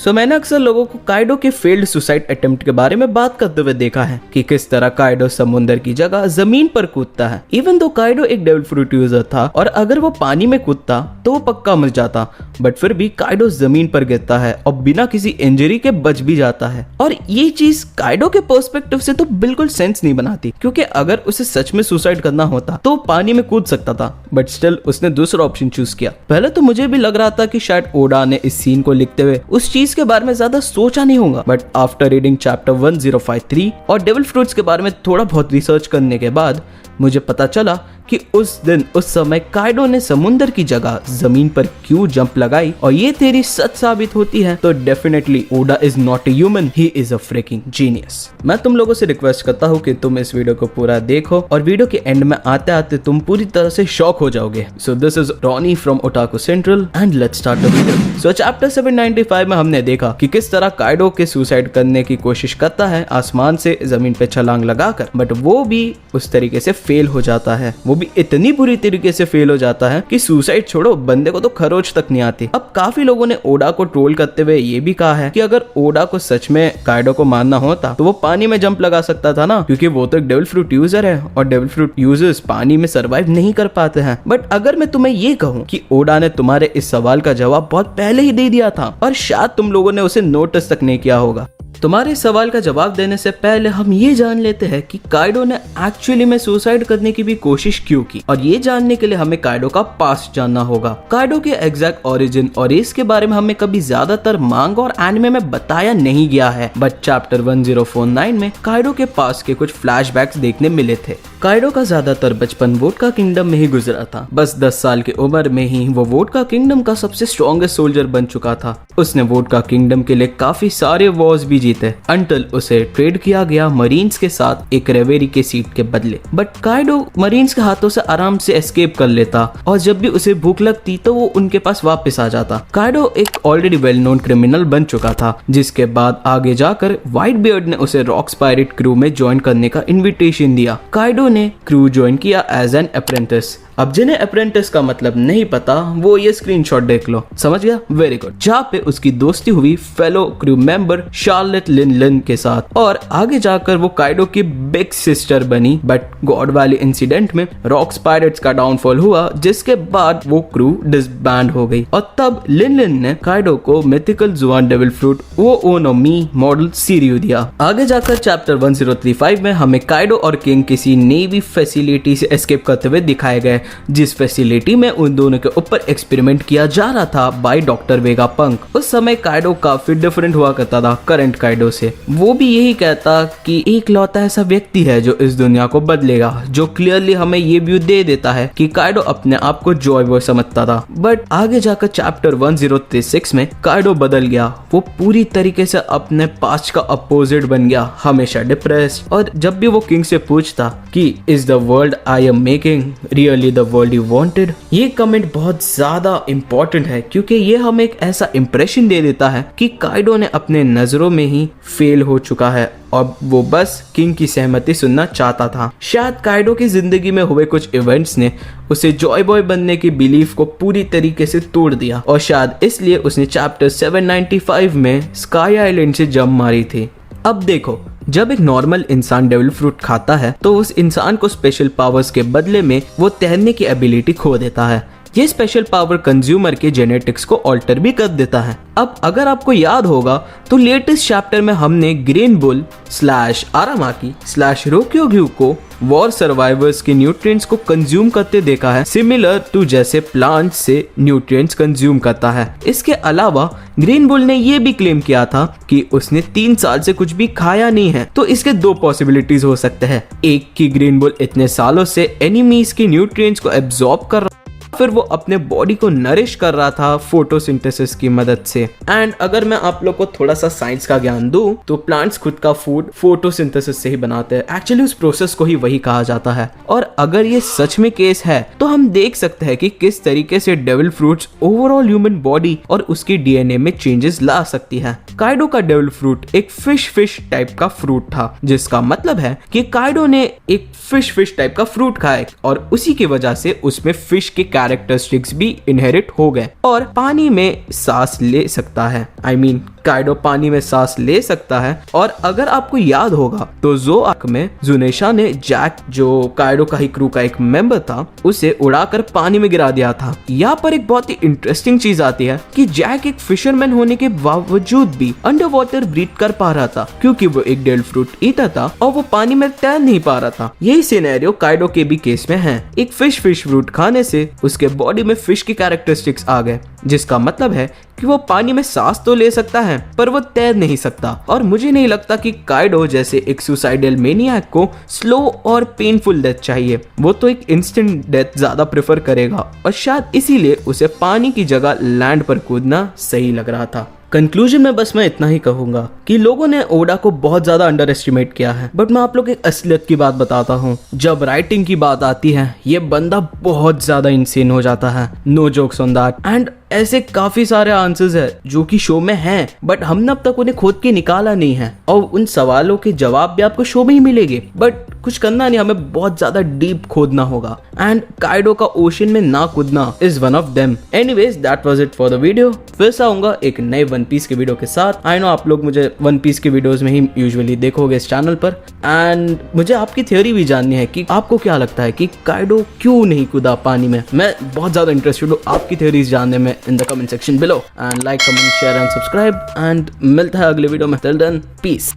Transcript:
सो मैंने अक्सर लोगों को काइडो के फेल्ड सुसाइड अटेम्प्ट के बारे में बात करते हुए देखा है कि किस तरह काइडो समुंदर की जगह जमीन पर कूदता है। इवन दो काइडो एक डेविल फ्रूट यूजर था और अगर वो पानी में कूदता तो वो पक्का मर जाता, बट फिर भी काइडो जमीन पर गिरता है और बिना किसी इंजरी के बच भी जाता है। और ये चीज काइडो के पर्सपेक्टिव से तो बिल्कुल सेंस नहीं बनाती, क्योंकि अगर उसे सच में सुसाइड करना होता तो पानी में कूद सकता था, बट स्टिल उसने दूसरा ऑप्शन चूज किया। पहले तो मुझे भी लग रहा था कि शायद ओडा ने इस सीन को लिखते हुए उस चीज के बारे में ज्यादा सोचा नहीं होगा, बट आफ्टर रीडिंग चैप्टर 1053 और डेविल फ्रूट्स के बारे में थोड़ा बहुत रिसर्च करने के बाद मुझे पता चला कि उस दिन उस समय काइडो ने समुंदर की जगह जमीन पर क्यों जंप लगाई और ये थ्योरी सच साबित होती है तो definitely Oda is not a human, he is a freaking genius. मैं तुम लोगों से रिक्वेस्ट करता हूँ कि तुम इस वीडियो को पूरा देखो और वीडियो के एंड में आते आते तुम पूरी तरह से शॉक हो जाओगे। So this is Ronnie from otaku central and let's start the video. So chapter 795 में हमने देखा कि किस तरह काइडो के सुसाइड करने की कोशिश करता है आसमान से जमीन पे छलांग लगाकर, बट वो भी उस तरीके से फेल हो जाता है। वो भी इतनी बुरी तरीके से फेल हो जाता है कि सुसाइड छोड़ो, बंदे को तो खरोच तक नहीं आती। अब काफी लोगों ने ओडा को ट्रोल करते हुए ये भी कहा है कि अगर ओडा को सच में काइडो को मारना होता तो वो पानी में जंप लगा सकता था ना, क्योंकि वो तो एक डेविल फ्रूट यूजर है और डेविल फ्रूट यूजर्स पानी में सर्वाइव नहीं कर पाते हैं। बट अगर मैं तुम्हें ये कहूँ कि ओडा ने तुम्हारे इस सवाल का जवाब बहुत पहले ही दे दिया था और शायद तुम लोगों ने उसे नोटिस तक नहीं किया होगा। तुम्हारे सवाल का जवाब देने से पहले हम ये जान लेते हैं कि काइडो ने एक्चुअली में सुसाइड करने की भी कोशिश क्यों की, और ये जानने के लिए हमें काइडो का पास्ट जानना होगा। काइडो के एग्जैक्ट ओरिजिन और इसके बारे में हमें कभी ज्यादातर मांगा और एनिमे में बताया नहीं गया है, बट चैप्टर 1049 में काइडो के पास्ट के कुछ फ्लैशबैक्स देखने मिले थे। काइडो का ज्यादातर बचपन वोडका किंगडम में ही गुजरा था। बस 10 साल की उम्र में ही वो वोडका किंगडम का सबसे स्ट्रॉन्गेस्ट सोल्जर बन चुका था। उसने वोडका किंगडम के लिए काफी सारे वॉर्स भी जीते अंटिल उसे ट्रेड किया गया मरीन्स के साथ एक रेवेरी के सीट के बदले। बट काइडो मरीन्स के हाथों से आराम से एस्केप कर लेता और जब भी उसे भूख लगती तो वो उनके पास वापस आ जाता। काइडो एक ऑलरेडी वेल नोन क्रिमिनल बन चुका था, जिसके बाद आगे जाकर व्हाइट बियर्ड ने उसे रॉक्स पायरेट क्रू में ज्वाइन करने का इन्विटेशन दिया। काइडो ने क्रू ज्वाइन किया एज एन अप्रेंटिस। अब जिन्हें अप्रेंटिस का मतलब नहीं पता वो ये स्क्रीनशॉट देख लो, समझ गया? Very good. जहाँ पे उसकी दोस्ती हुई फेलो क्रू मेंबर शार्लेट लिन लिन के साथ और आगे जाकर वो काइडो की बिग सिस्टर बनी। बट गॉड वाली इंसिडेंट में रॉक्स पायरेट्स का डाउनफॉल हुआ, जिसके बाद वो क्रू डिसबैंड हो गई और तब लिन लिन ने काइडो को मिथिकल जुआन डेविल फ्रूट वो ओनो मी मॉडल सीरियो दिया। आगे जाकर चैप्टर 1035 में हमें काइडो और किंग किसी नेवी फैसिलिटी से एस्केप करते हुए दिखाए गए, जिस फैसिलिटी में उन दोनों के ऊपर एक्सपेरिमेंट किया जा रहा था बाय डॉक्टर वेगा पंक। उस समय काइडो काफी डिफरेंट हुआ करता था करंट काइडो से। वो भी यही कहता कि एक लौता ऐसा व्यक्ति है जो इस दुनिया को बदलेगा, जो क्लियरली हमें ये व्यू दे देता है कि काइडो अपने आप को जॉय बॉय समझता था। बट आगे जाकर चैप्टर 1036 में काइडो बदल गया। वो पूरी तरीके से अपने पास्ट का अपोजिट बन गया, हमेशा डिप्रेस्ड। और जब भी वो किंग से पूछता कि is the world I am making really the world you wanted, ये कमेंट बहुत ज्यादा इंपॉर्टेंट है, क्योंकि ये हमें एक ऐसा इंप्रेशन दे देता है कि काइडो ने अपने नजरों में ही फेल हो चुका है और वो बस किंग की सहमति सुनना चाहता था। शायद काइडो की जिंदगी में हुए कुछ इवेंट्स ने उसे जॉय बॉय बनने की बिलीफ को पूरी तरीके से तोड़ दिया और शायद इसलिए उसने चैप्टर 795 में स्काई आइलैंड से जंप मारी थी। अब देखो, जब एक नॉर्मल इंसान डेविल फ्रूट खाता है तो उस इंसान को स्पेशल पावर्स के बदले में वो तैरने की एबिलिटी खो देता है। ये स्पेशल पावर कंज्यूमर के जेनेटिक्स को ऑल्टर भी कर देता है। अब अगर आपको याद होगा तो लेटेस्ट चैप्टर में हमने ग्रीन बुल / आरामाकी / रोक्योग्यू को वॉर सर्वाइवर्स के न्यूट्रिएंट्स को कंज्यूम करते देखा है, सिमिलर टू जैसे प्लांट्स से न्यूट्रिएंट्स कंज्यूम करता है। इसके अलावा ग्रीन बुल ने ये भी क्लेम किया था कि उसने 3 साल से कुछ भी खाया नहीं है। तो इसके 2 पॉसिबिलिटीज हो सकते हैं, एक कि ग्रीन बुल इतने सालों से एनिमीज के न्यूट्रिएंट्स को एब्जॉर्ब कर फिर वो अपने बॉडी को नरिश कर रहा था फोटोसिंथेसिस की मदद से। एंड अगर मैं आप लोग को थोड़ा सा साइंस का ज्ञान दूं तो प्लांट्स खुद का फूड फोटोसिंथेसिस से ही बनाते हैं। एक्चुअली उस प्रोसेस को ही वही कहा जाता है। और अगर ये सच में केस है तो हम देख सकते हैं कि किस तरीके से devil fruits overall human body और उसकी डीएनए में चेंजेस ला सकती है। काइडो का डेविल फ्रूट एक फिश टाइप का फ्रूट था, जिसका मतलब है कि काइडो ने एक फिश टाइप का फ्रूट खाया और उसी की वजह से उसमें फिश के कैरेक्टरिस्टिक्स भी इनहेरिट हो गए और पानी में सांस ले सकता है। I mean, काइडो पानी में सांस ले सकता है। और अगर आपको याद होगा तो ज़ो आर्क में जुनेशा ने जैक, जो काइडो का ही क्रू का एक मेंबर था, उसे उड़ाकर पानी में गिरा दिया था। यहाँ पर एक बहुत ही इंटरेस्टिंग चीज आती है कि जैक एक फिशरमैन होने के बावजूद भी अंडर वाटर ब्रीथ कर पा रहा था, क्योंकि वो एक डेविल फ्रूट ईटर था और वो पानी में तैर नहीं पा रहा था। यही सिनेरियो काइडो के भी केस में है। एक फिश फ्रूट खाने से उसके बॉडी में फिश की कैरेक्टरिस्टिक्स आ गए, जिसका मतलब है कि वो पानी में सांस तो ले सकता है पर वो तैर नहीं सकता। और मुझे नहीं लगता कि काइडो जैसे एक सुसाइडल मेनियाक को स्लो और पेनफुल डेथ चाहिए। वो तो एक इंस्टेंट डेथ ज्यादा प्रेफर करेगा और शायद इसीलिए उसे पानी की जगह लैंड पर कूदना सही लग रहा था। कंक्लूजन में बस मैं इतना ही कहूंगा कि लोगों ने ओडा को बहुत ज्यादा अंडर एस्टिमेट किया है, बट मैं आप लोग एक असलियत की बात बताता हूँ। जब राइटिंग की बात आती है ये बंदा बहुत ज्यादा इंसेन हो जाता है। No jokes on that. And ऐसे काफी सारे आंसर्स है जो कि शो में हैं, बट हमने अब तक उन्हें खोद के निकाला नहीं है और उन सवालों के जवाब भी आपको शो में ही मिलेंगे। बट कुछ करना नहीं, हमें बहुत ज्यादा डीप खोदना होगा। एंड काइडो का ओशन में ना कूदना is one of them. Anyways that was it for the video. फिर से आऊंगा एक नए वन पीस के वीडियो के साथ। आई नो आप लोग मुझे वन पीस के वीडियोस में ही यूजुअली देखोगे इस चैनल पर। एंड मुझे आपकी थ्योरी भी जाननी है कि आपको क्या लगता है कि काइडो क्यों नहीं कूदा पानी में। मैं बहुत ज्यादा इंटरेस्टेड हूँ आपकी थ्योरीज जानने में in the comment section below, and like, comment, share and subscribe, and मिलता है अगले वीडियो में। Till then, peace.